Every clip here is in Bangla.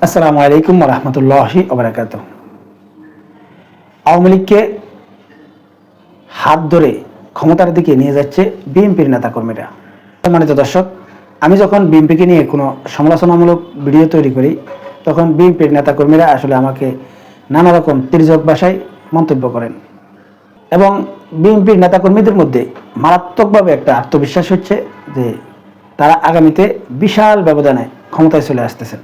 আসসালামু আলাইকুম রহমতুল্লাহি ওবারাকাত। আওয়ামী লীগকে হাত ধরে ক্ষমতার দিকে নিয়ে যাচ্ছে বিএনপির নেতাকর্মীরা। সম্মানিত দর্শক, আমি যখন বিএনপিকে নিয়ে কোনো সমালোচনামূলক ভিডিও তৈরি করি তখন বিএনপির নেতাকর্মীরা আসলে আমাকে নানা রকম তির্যক ভাষায় মন্তব্য করেন এবং বিএনপির নেতাকর্মীদের মধ্যে মারাত্মকভাবে একটা আত্মবিশ্বাস হচ্ছে যে তারা আগামীতে বিশাল ব্যবধানে ক্ষমতায় চলে আসতেছেন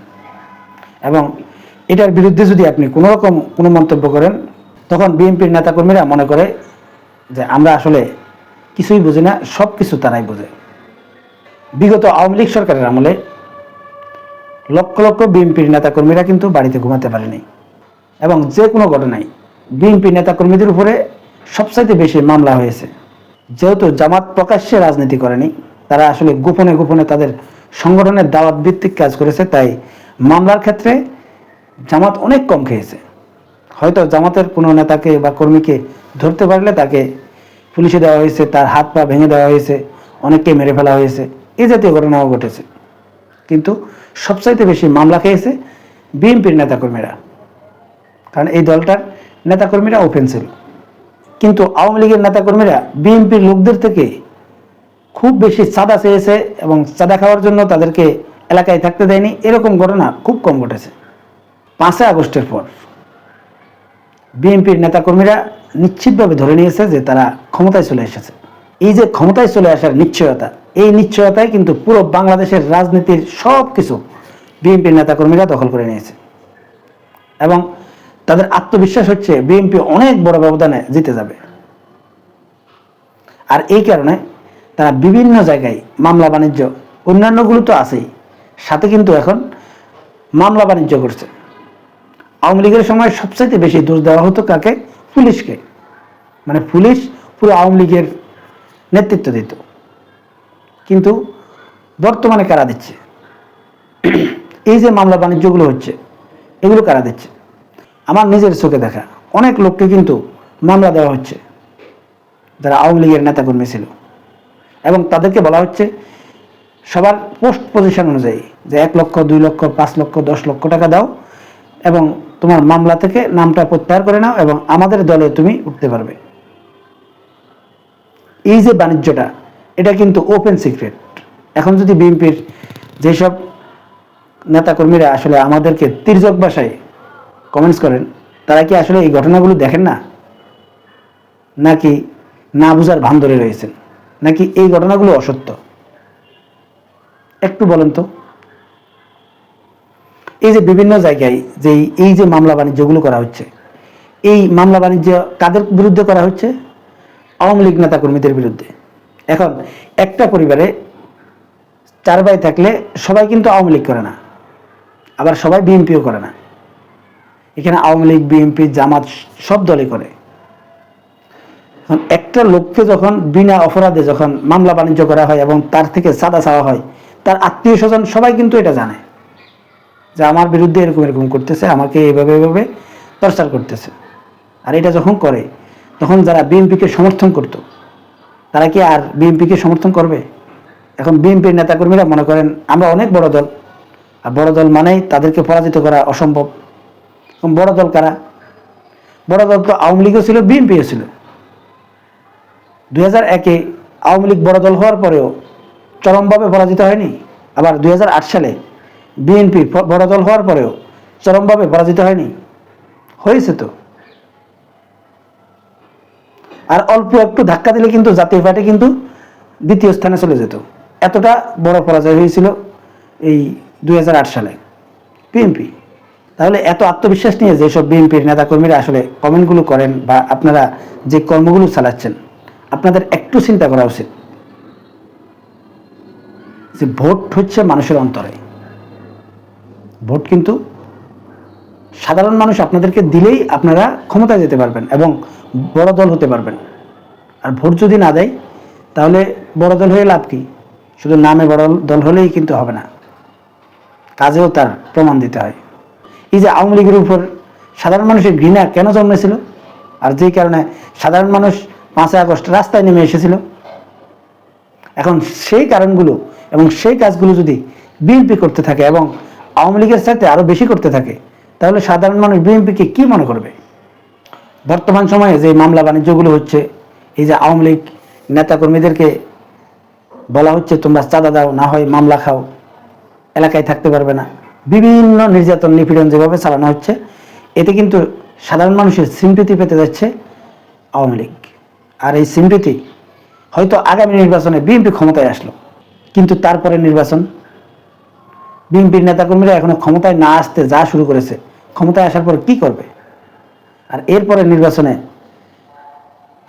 এবং এটার বিরুদ্ধে যদি আপনি কোনো রকম কোনো মন্তব্য করেন তখন বিএনপির নেতাকর্মীরা মনে করে যে আমরা আসলে কিছুই বুঝি না, সব কিছু তারাই বোঝে। বিগত আওয়ামী লীগ সরকারের আমলে লক্ষ লক্ষ বিএনপির নেতাকর্মীরা কিন্তু বাড়িতে ঘুমাতে পারেনি এবং যে কোনো ঘটনায় বিএনপি নেতাকর্মীদের উপরে সবচাইতে বেশি মামলা হয়েছে। যেহেতু জামাত প্রকাশ্যে রাজনীতি করেনি, তারা আসলে গোপনে গোপনে তাদের সংগঠনের দাওয়াত ভিত্তিক কাজ করেছে, তাই মামলার ক্ষেত্রে জামাত অনেক কম খেয়েছে। হয়তো জামাতের কোনো নেতাকে বা কর্মীকে ধরতে পারলে তাকে পুলিশে দেওয়া হয়েছে, তার হাত পা ভেঙে দেওয়া হয়েছে, অনেককে মেরে ফেলা হয়েছে, এই জাতীয় ঘটনাও ঘটেছে। কিন্তু সবচাইতে বেশি মামলা খেয়েছে বিএনপির নেতাকর্মীরা, কারণ এই দলটার নেতাকর্মীরা ওপেন ছিল। কিন্তু আওয়ামী লীগের নেতাকর্মীরা বিএনপির লোকদের থেকে খুব বেশি চাঁদা চেয়েছে এবং চাঁদা খাওয়ার জন্য তাদেরকে এলাকায় থাকতে দেয়নি, এরকম ঘটনা খুব কম ঘটেছে। 5 আগস্টের পর বিএনপির নেতাকর্মীরা নিশ্চিতভাবে ধরে নিয়েছে যে তারা ক্ষমতায় চলে এসেছে। এই যে ক্ষমতায় চলে আসার নিশ্চয়তা, এই নিশ্চয়তায় কিন্তু পুরো বাংলাদেশের রাজনীতির সব কিছু বিএনপির নেতাকর্মীরা দখল করে নিয়েছে এবং তাদের আত্মবিশ্বাস হচ্ছে বিএনপি অনেক বড় ব্যবধানে জিতে যাবে। আর এই কারণে তারা বিভিন্ন জায়গায় মামলা বাণিজ্য, অন্যান্যগুলো তো আছেই, সাথে কিন্তু এখন মামলা বাণিজ্য করছে। আওয়ামী লীগের সময় সবচাইতে বেশি দোষ দেওয়া হতো কাকে? পুলিশকে। মানে পুলিশ পুরো আওয়ামী লীগের নেতৃত্ব দিত। কিন্তু বর্তমানে কারা দিচ্ছে? এই যে মামলা বাণিজ্যগুলো হচ্ছে, এগুলো কারা দিচ্ছে? আমার নিজের চোখে দেখা অনেক লোককে কিন্তু মামলা দেওয়া হচ্ছে যারা আওয়ামী লীগের নেতাকর্মী ছিল এবং তাদেরকে বলা হচ্ছে সবার পোস্ট পজিশন অনুযায়ী যে 1 লক্ষ, 2 লক্ষ, 5 লক্ষ, 10 লক্ষ টাকা দাও এবং তোমার মামলা থেকে নামটা প্রত্যাহার করে নাও এবং আমাদের দলে তুমি উঠতে পারবে। এই যে বাণিজ্যটা, এটা কিন্তু ওপেন সিক্রেট। এখন যদি বিএনপির যেসব নেতাকর্মীরা আসলে আমাদেরকে তির্যক ভাষায় কমেন্টস করেন, তারা কি আসলে এই ঘটনাগুলো দেখেন না, নাকি না বুঝার ভান ধরে রয়েছেন, নাকি এই ঘটনাগুলো অসত্য? একটু বলেন তো। এই যে বিভিন্ন জায়গায় যে এই যে মামলা বাণিজ্যগুলো করা হচ্ছে, এই মামলা বাণিজ্য কাদের বিরুদ্ধে করা হচ্ছে? আওয়ামী লীগ নেতাকর্মীদের বিরুদ্ধে। এখন একটা পরিবারে 4 ভাই থাকলে সবাই কিন্তু আওয়ামী লীগ করে না, আবার সবাই বিএনপিও করে না। এখানে আওয়ামী লীগ, বিএনপি, জামাত সব দলই করে। এখন একটা লোককে যখন বিনা অপরাধে যখন মামলা বাণিজ্য করা হয় এবং তার থেকে চাঁদা চাওয়া হয়, তার আত্মীয় স্বজন সবাই কিন্তু এটা জানে যে আমার বিরুদ্ধে এরকম এরকম করতেছে, আমাকে এইভাবে এইভাবে টর্চার করতেছে। আর এটা যখন করে তখন যারা বিএনপিকে সমর্থন করত তারা কি আর বিএনপিকে সমর্থন করবে? এখন বিএনপির নেতাকর্মীরা মনে করেন আমরা অনেক বড় দল, আর বড় দল মানেই তাদেরকে পরাজিত করা অসম্ভব। বড় দল কারা? বড় দল তো আওয়ামী লীগও ছিল, বিএনপিও ছিল। 2001-এ আওয়ামী লীগ বড় দল হওয়ার পরেও চরমভাবে পরাজিত হয়নি। আবার 2008 সালে বিএনপি বড় দল হওয়ার পরেও চরমভাবে পরাজিত হয়নি? হয়েছে তো। আর অল্প একটু ধাক্কা দিলে কিন্তু জাতীয় পার্টি কিন্তু 2য় স্থানে চলে যেত। এতটা বড় পরাজয় হয়েছিল এই 2008 সালে বিএনপি। তাহলে এত আত্মবিশ্বাস নিয়ে যেসব বিএনপির নেতাকর্মীরা আসলে কমেন্টগুলো করেন বা আপনারা যে কর্মগুলো চালাচ্ছেন, আপনাদের একটু চিন্তা করা উচিত যে ভোট হচ্ছে মানুষের অন্তরে। ভোট কিন্তু সাধারণ মানুষ আপনাদেরকে দিলেই আপনারা ক্ষমতায় যেতে পারবেন এবং বড় দল হতে পারবেন। আর ভোট যদি না দেয় তাহলে বড় দল হয়ে লাভ কি? শুধু নামে বড় দল হলেই কিন্তু হবে না, কাজেও তার প্রমাণ দিতে হয়। এই যে আওয়ামী লীগের উপর সাধারণ মানুষের ঘৃণা কেন জন্মেছিল, আর যেই কারণে সাধারণ মানুষ 5 আগস্ট রাস্তায় নেমে এসেছিল, এখন সেই কারণগুলো এবং সেই কাজগুলো যদি বিএনপি করতে থাকে এবং আওয়ামী লীগের সাথে আরো বেশি করতে থাকে, তাহলে সাধারণ মানুষ বিএনপিকে কি মনে করবে? বর্তমান সময়ে যে মামলা বাণিজ্যগুলো হচ্ছে, এই যে আওয়ামী লীগ নেতাকর্মীদেরকে বলা হচ্ছে তোমরা চাঁদা দাও, না হয় মামলা খাও, এলাকায় থাকতে পারবে না, বিভিন্ন নির্যাতন নিপীড়ন যেভাবে চালানো হচ্ছে, এতে কিন্তু সাধারণ মানুষের সিম্পেথি পেতে যাচ্ছে আওয়ামী লীগ। আর এই সিম্পেথি হয়তো আগামী নির্বাচনে বিএনপি ক্ষমতায় আসলো, কিন্তু তারপরে নির্বাচন, বিএনপির নেতাকর্মীরা এখনো ক্ষমতায় না আসতে যা শুরু করেছে, ক্ষমতায় আসার পর কি করবে? আর এরপরে নির্বাচনে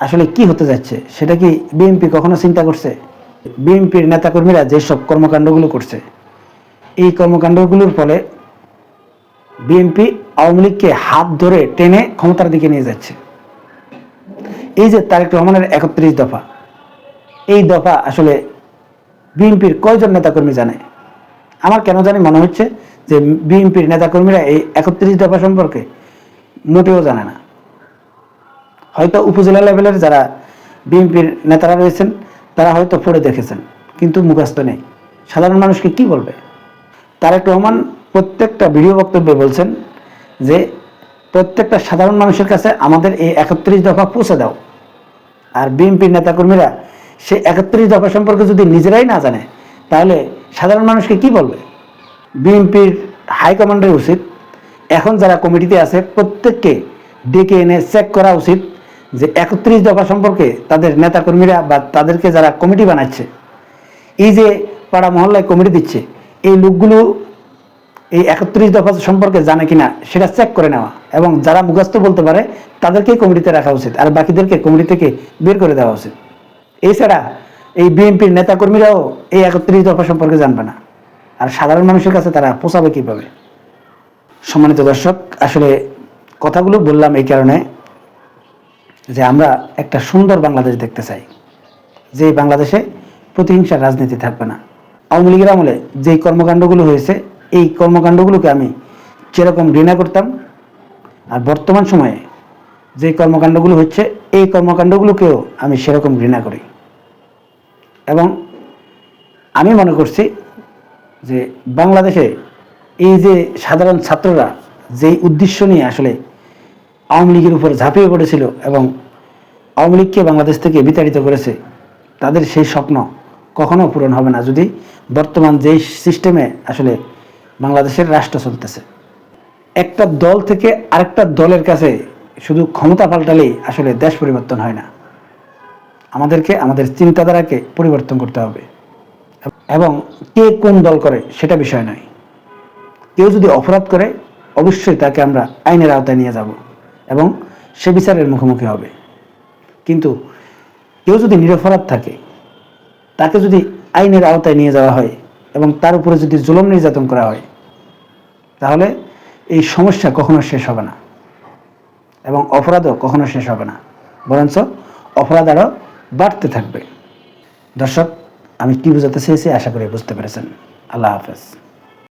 আসলে কি হতে যাচ্ছে সেটা কি বিএনপি কখনো চিন্তা করছে? বিএনপির নেতাকর্মীরা যেসব কর্মকাণ্ডগুলো করছে, এই কর্মকাণ্ডগুলোর ফলে বিএনপি আওয়ামী লীগকে হাত ধরে টেনে ক্ষমতার দিকে নিয়ে যাচ্ছে। এই যে তারেক রহমানের ৩১ দফা, এই দফা আসলে বিএনপির কয়জন নেতাকর্মী জানে? আমার কেন জানি মনে হচ্ছে যে বিএনপির নেতাকর্মীরা এই ৩১ দফা সম্পর্কে মোটেও জানে না। হয়তো উপজেলা লেভেলের যারা বিএনপির নেতারা রয়েছেন তারা হয়তো পড়ে দেখেছেন, কিন্তু মুখস্থ নেই। সাধারণ মানুষকে কি বলবে? তারেক রহমান প্রত্যেকটা ভিডিও বক্তব্যে বলছেন যে প্রত্যেকটা সাধারণ মানুষের কাছে আমাদের এই ৩১ দফা পৌঁছে দাও। আর বিএনপির নেতাকর্মীরা সে ৩১ দফা সম্পর্কে যদি নিজেরাই না জানে, তাহলে সাধারণ মানুষকে কি বলবে? বিএনপির হাইকমান্ডের উচিত এখন যারা কমিটিতে আছে প্রত্যেককে ডেকে এনে চেক করা উচিত যে ৩১ দফা সম্পর্কে তাদের নেতাকর্মীরা বা তাদেরকে যারা কমিটি বানাচ্ছে, এই যে পাড়া মহল্লায় কমিটি দিচ্ছে, এই লোকগুলো এই ৩১ দফা সম্পর্কে জানে কিনা সেটা চেক করে নেওয়া, এবং যারা মুখস্থ বলতে পারে তাদেরকেই কমিটিতে রাখা উচিত, আর বাকিদেরকে কমিটি থেকে বের করে দেওয়া উচিত। এছাড়া এই বিএনপির নেতাকর্মীরাও এই ৩১ দফা সম্পর্কে জানবে না, আর সাধারণ মানুষের কাছে তারা পৌঁছাবে কিভাবে? সম্মানিত দর্শক, আসলে কথাগুলো বললাম এই কারণে যে আমরা একটা সুন্দর বাংলাদেশ দেখতে চাই, যে বাংলাদেশে প্রতিহিংসার রাজনীতি থাকবে না। আওয়ামী লীগের আমলে যেই কর্মকাণ্ডগুলো হয়েছে, এই কর্মকাণ্ডগুলোকে আমি যেরকম ঘৃণা করতাম, আর বর্তমান সময়ে যে কর্মকাণ্ডগুলো হচ্ছে এই কর্মকাণ্ডগুলোকেও আমি সেরকম ঘৃণা করি। এবং আমি মনে করছি যে বাংলাদেশে এই যে সাধারণ ছাত্ররা যেই উদ্দেশ্য নিয়ে আসলে আওয়ামী লীগের উপর ঝাঁপিয়ে পড়েছিল এবং আওয়ামী লীগকে বাংলাদেশ থেকে বিতাড়িত করেছে, তাদের সেই স্বপ্ন কখনো পূরণ হবে না যদি বর্তমান যেই সিস্টেমে আসলে বাংলাদেশের রাষ্ট্র চলতেছে। একটা দল থেকে আরেকটা দলের কাছে শুধু ক্ষমতা পাল্টালেই আসলে দেশ পরিবর্তন হয় না। আমাদেরকে আমাদের চিন্তাধারাকে পরিবর্তন করতে হবে, এবং কে কোন দল করে সেটা বিষয় নয়। কেউ যদি অপরাধ করে অবশ্যই তাকে আমরা আইনের আওতায় নিয়ে যাব এবং সে বিচারের মুখোমুখি হবে। কিন্তু কেউ যদি নিরপরাধ থাকে, তাকে যদি আইনের আওতায় নিয়ে যাওয়া হয় এবং তার উপরে যদি জুলুম নির্যাতন করা হয়, তাহলে এই সমস্যা কখনো শেষ হবে না এবং অপরাধও কখনো শেষ হবে না, বরঞ্চ অপরাধ আরও বাড়তে থাকবে। দর্শক, আমি কি বোঝাতে চেয়েছি আশা করি বুঝতে পেরেছেন। আল্লাহ হাফেজ।